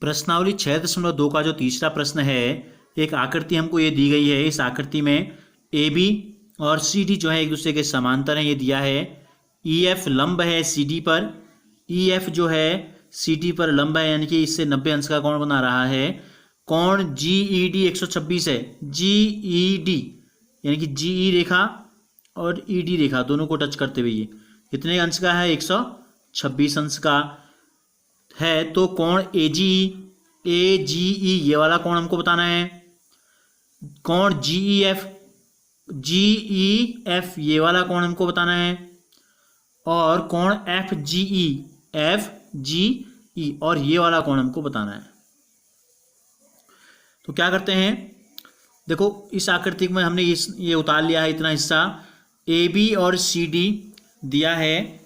प्रश्नावली 6.2 का जो तीसरा प्रश्न है, एक आकृति हमको ये दी गई है। इस आकृति में ए बी और सी डी जो है एक दूसरे के समांतर हैं, ये दिया है। ई एफ लंब है सी डी पर, ई एफ जो है सी डी पर लंब है, यानी कि इससे 90 अंश का कोण बना रहा है। कोण जी ई डी 126 है। जी ई डी यानी कि जी ई रेखा और ई डी रेखा दोनों को टच करते हुए ये कितने अंश का है? 126 अंश का है। तो कोण ए जी ई ये वाला कोण हमको बताना है। कोण जी ई एफ ये वाला कोण हमको बताना है। और कोण एफ जी ई और ये वाला कोण हमको बताना है। तो क्या करते हैं, देखो इस आकृति में हमने ये उतार लिया है इतना हिस्सा। ए बी और सी डी दिया है,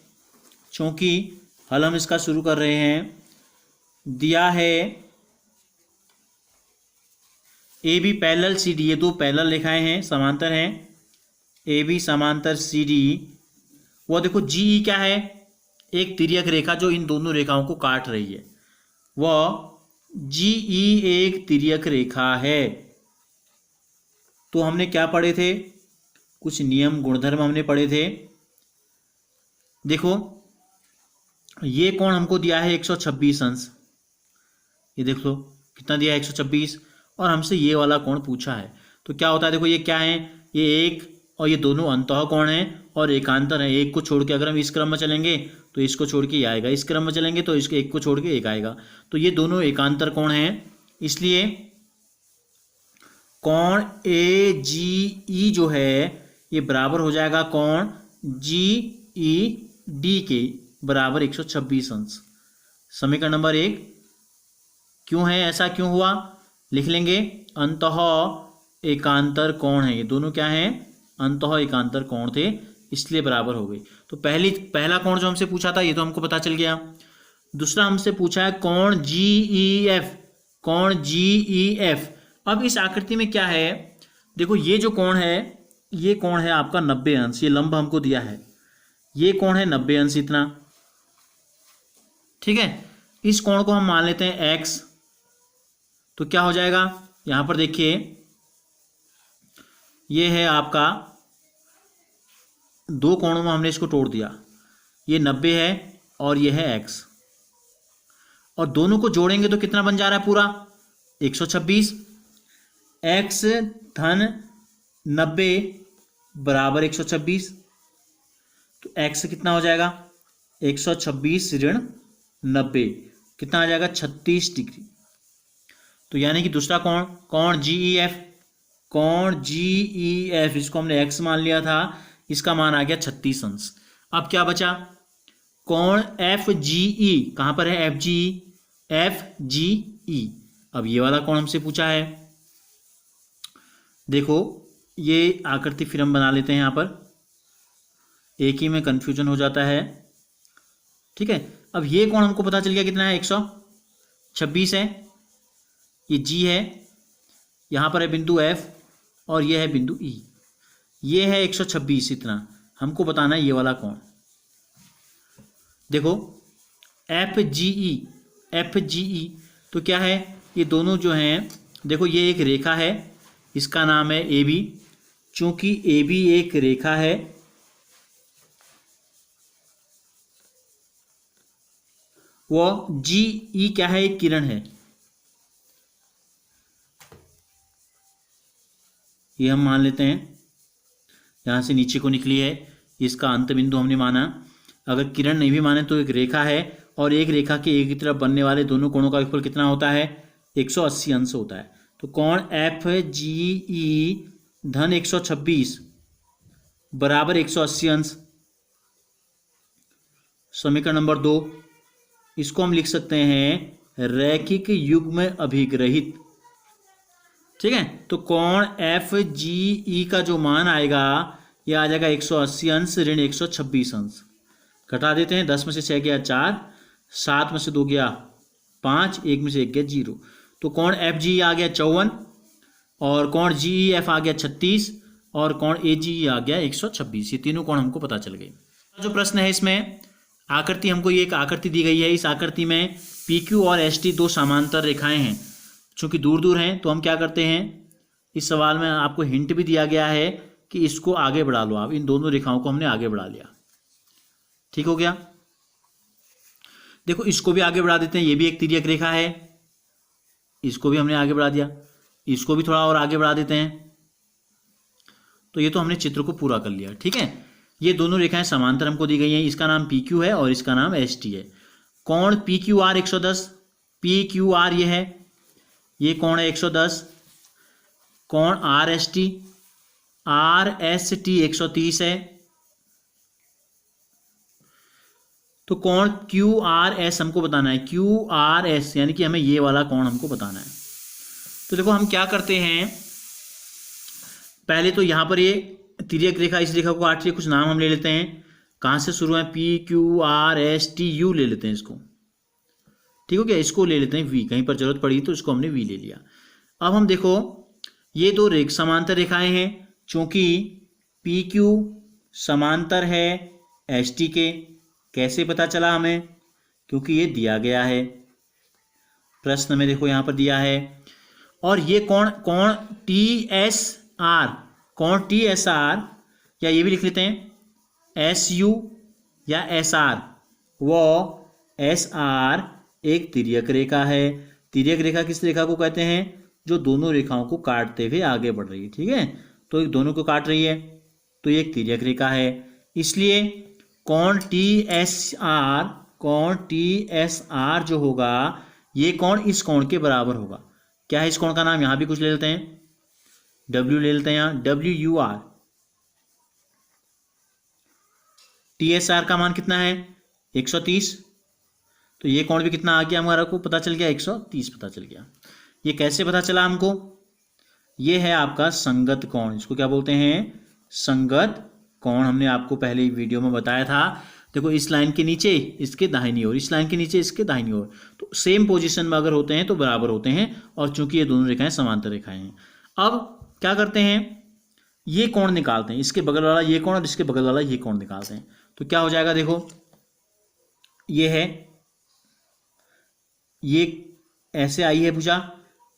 चूंकि हल हम इसका शुरू कर रहे हैं। दिया है A B parallel C D, ये दो पैरेलल रेखाएं हैं, समांतर हैं। ए बी समांतर सी डी। वो देखो जी ई क्या है? एक तिर्यक रेखा जो इन दोनों रेखाओं को काट रही है। वह जी ई एक तिर्यक रेखा है। तो हमने क्या पढ़े थे? कुछ नियम गुणधर्म हमने पढ़े थे। देखो ये कोण हमको दिया है 126 अंश, ये देख लो कितना दिया है 126, और हमसे ये वाला कोण पूछा है। तो क्या होता है, देखो ये क्या है, ये एक और ये दोनों अंतः कोण है और एकांतर है। एक को छोड़ के अगर हम इस क्रम में चलेंगे तो इसको छोड़ के ये आएगा, इस क्रम में चलेंगे तो इसके एक को छोड़ के एक आएगा। तो ये दोनों एकांतर कोण हैं, इसलिए कोण ए जी ई जो है ये बराबर हो जाएगा कोण जी ई डी के बराबर 126 अंश। समीकरण नंबर 1 क्यों है, ऐसा क्यों हुआ, लिख लेंगे। अंतः एकांतर कोण है, ये दोनों क्या हैं? अंतः एकांतर कोण थे, इसलिए बराबर हो गई। तो पहला कोण जो हमसे पूछा था ये तो हमको पता चल गया। दूसरा हमसे पूछा है कोण जी ई एफ, कोण जी ई एफ। अब इस आकृति में क्या है, देखो ये जो कोण है ये कोण है आपका 90 अंश, ये लंब हमको दिया है। ये कोण है 90 अंश इतना, ठीक है। इस कोण को हम मान लेते हैं x। तो क्या हो जाएगा, यहां पर देखिए ये है आपका, दो कोणों में हमने इसको तोड़ दिया। ये 90 है और ये है x, और दोनों को जोड़ेंगे तो कितना बन जा रहा है पूरा? 126। x धन 90 बराबर 126। तो x कितना हो जाएगा? 126 ऋण 90 कितना आ जाएगा? 36 डिग्री। तो यानी कि दूसरा कोण, कोण जी ई एफ, कोण जी ई एफ, इसको हमने x मान लिया था, इसका मान आ गया 36 अंश। अब क्या बचा? कोण एफ जी ई, कहां पर है एफ जी ई? एफ जी ई। अब ये वाला कोण हमसे पूछा है। देखो ये आकृति फिर हम बना लेते हैं, यहां पर एक ही में कंफ्यूजन हो जाता है, ठीक है। अब ये कोण हमको पता चल गया कितना है? 126 है। ये जी है, यहां पर है बिंदु एफ और ये है बिंदु ई। ये है 126, इतना हमको बताना है ये वाला कोण। देखो एफ जी ई, तो क्या है, ये दोनों जो हैं, देखो ये एक रेखा है, इसका नाम है ए बी। चूंकि ए बी एक रेखा है, वो जी ई क्या है? एक किरण है। ये हम मान लेते हैं, यहां से नीचे को निकली है, इसका अंत बिंदु हमने माना। अगर किरण नहीं भी माने तो एक रेखा है, और एक रेखा के एक ही तरफ बनने वाले दोनों कोणों का योगफल कितना होता है? 180 अंश होता है। तो कोण एफ जी ई धन 126 बराबर 180 अंश। समीकरण नंबर 2, इसको हम लिख सकते हैं रैखिक युग्म अभिग्रहित, ठीक है। तो कोण एफ जी ई का जो मान आएगा ये आ जाएगा 180 अंश ऋण 126 अंश। घटा देते हैं, 10 में से 6 गया 4, 7 में से 2 गया 5, 1 में से 1 गया 0। तो कोण एफ जी आ गया 54, और कोण जी ई एफ आ गया 36, और कोण ए जी ई आ गया 126। ये तीनों कोण हमको पता चल गए। जो प्रश्न है इसमें आकृति, हमको ये एक आकृति दी गई है। इस आकृति में पी क्यू और एस टी दो समांतर रेखाएं हैं, चूंकि दूर दूर हैं तो हम क्या करते हैं, इस सवाल में आपको हिंट भी दिया गया है कि इसको आगे बढ़ा लो आप, इन दोनों रेखाओं को हमने आगे बढ़ा लिया। ठीक हो गया। देखो इसको भी आगे बढ़ा देते हैं, ये भी एक तिर्यक रेखा है, इसको भी हमने आगे बढ़ा दिया, इसको भी थोड़ा और आगे बढ़ा देते हैं। तो ये तो हमने चित्र को पूरा कर लिया। ठीक है, ये दोनों रेखाएं समांतर हमको दी गई हैं, इसका नाम पी क्यू है और इसका नाम एस टी है। कोण P Q R 110, P Q R ये है, ये कोण है 110। कोण आर एस टी 130 है। तो कोण क्यू आर एस हमको बताना है, क्यू आर एस यानी कि हमें ये वाला कोण हमको बताना है। तो देखो हम क्या करते हैं, पहले तो यहाँ पर ये तिर्यक रेखा इस रेखा को काट रही है, कुछ नाम हम ले लेते हैं, कहाँ से शुरू है, P Q R S T U ले लेते हैं इसको। ठीक हो गया, इसको ले लेते हैं वी, कहीं पर जरूरत पड़ी तो इसको हमने वी ले लिया। अब हम देखो ये दो समांतर रेखाएं हैं, चूंकि पी क्यू समांतर है एस टी के, कैसे पता चला हमें, क्योंकि ये दिया गया है प्रश्न में, देखो यहाँ पर दिया है। और ये कोण टी एस आर, कोण टी एस आर, या ये भी लिख लेते हैं एस यू या एस आर, वो एस आर एक तिर्यक रेखा है। तिर्यक रेखा किस रेखा को कहते हैं, जो दोनों रेखाओं को काटते हुए आगे बढ़ रही है। ठीक है, तो दोनों को काट रही है, तो ये एक तिर्यक रेखा है। इसलिए कोण टी एस आर, कोण टी एस आर जो होगा, ये कोण इस कोण के बराबर होगा। क्या है इस कोण का नाम, यहां भी कुछ ले लेते हैं, W ले लेते हैं, यहाँ WUR। TSR का मान कितना है 130, तो ये कोण भी कितना आ गया हमारा को पता चल गया, 130 पता चल गया। ये कैसे पता चला हमको, ये है आपका संगत कोण, इसको क्या बोलते हैं, संगत कोण। हमने आपको पहले वीडियो में बताया था। देखो इस लाइन के नीचे इसके दाहिनी ओर, इस लाइन के नीचे इसके दाहिनी ओर, तो सेम पोजीशन में अगर होते हैं तो बराबर होते हैं, और चूंकि ये दोनों रेखाएं समांतर रेखाएं हैं। अब क्या करते हैं, ये कोण निकालते हैं, इसके बगल वाला ये कोण और इसके बगल वाला ये कोण निकालते हैं। तो क्या हो जाएगा, देखो ये है, ये ऐसे आई है भुजा,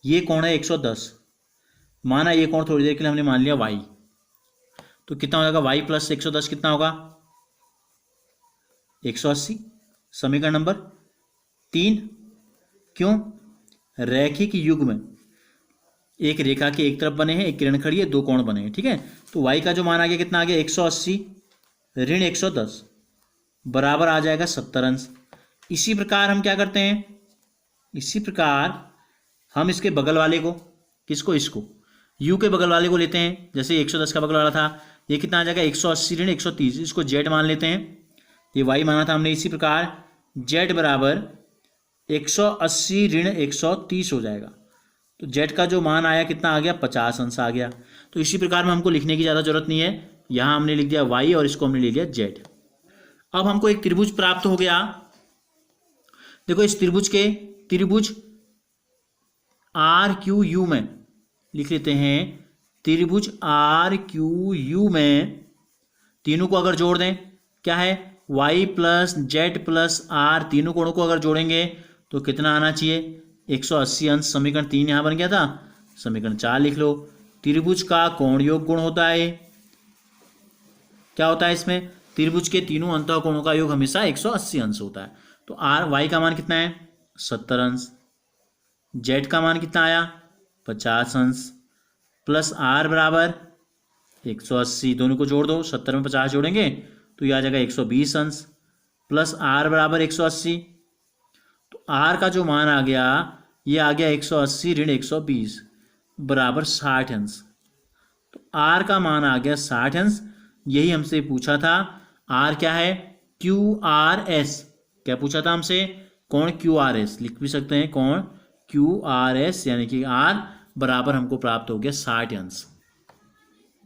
ये कोण है 110, माना ये कोण थोड़ी देर के लिए हमने मान लिया y, तो कितना हो जाएगा y प्लस 110 कितना होगा 180। समीकरण नंबर 3। क्यों, रैखिक युग्म एक रेखा के एक तरफ बने हैं, एक किरण खड़ी है, दो कोण बने हैं। ठीक है, तो y का जो मान आ गया कितना आ गया 180 ऋण 110 बराबर आ जाएगा 70 अंश। इसी प्रकार हम क्या करते हैं, इसी प्रकार हम इसके बगल वाले को, किसको, इसको u के बगल वाले को लेते हैं। जैसे 110 का बगल वाला था, ये कितना आ जाएगा 180 ऋण 130, इसको z मान लेते हैं, ये y माना था हमने। इसी प्रकार z बराबर 180 ऋण 130 हो जाएगा, तो z का जो मान आया कितना आ गया 50 अंश आ गया। तो इसी प्रकार में हमको लिखने की ज़्यादा जरूरत नहीं है, यहाँ हमने लिख दिया y और इसको हमने ले लिया z। अब हमको एक त्रिभुज प्राप्त हो गया। देखो इस त्रिभुज RQU में लिख लेते हैं, त्रिभुज RQU में तीनों को अगर जोड़ दें, क्या है y plus Z plus R, तीनों कोणों को अगर जोड़ेंगे तो कितना आना चाहिए 180 अंश। समीकरण 3 यहाँ बन गया था, समीकरण 4 लिख लो। त्रिभुज का कोण योग गुण होता है, क्या होता है इसमें, त्रिभुज के तीनों अंतः कोणों का योग हमेशा 180 अंश होता है। तो आर y का मान कितना है 70 अंश, z का मान कितना आया 50 अंश, प्लस r बराबर 180, दोनों को जोड़ दो, 70 में 50 जोड़ेंगे तो ये आ जाएगा 120 अंश, प्लस r बराबर 180, तो r का जो मान आ गया ये आ गया 180 ऋण 120 बराबर 60 अंश। तो r का मान आ गया 60 अंश, यही हमसे पूछा था। r क्या है QRS, क्या पूछा था हमसे, कोण QRS लिख भी सकते हैं, कोण QRS यानी कि r बराबर हमको प्राप्त हो गया 60 अंश।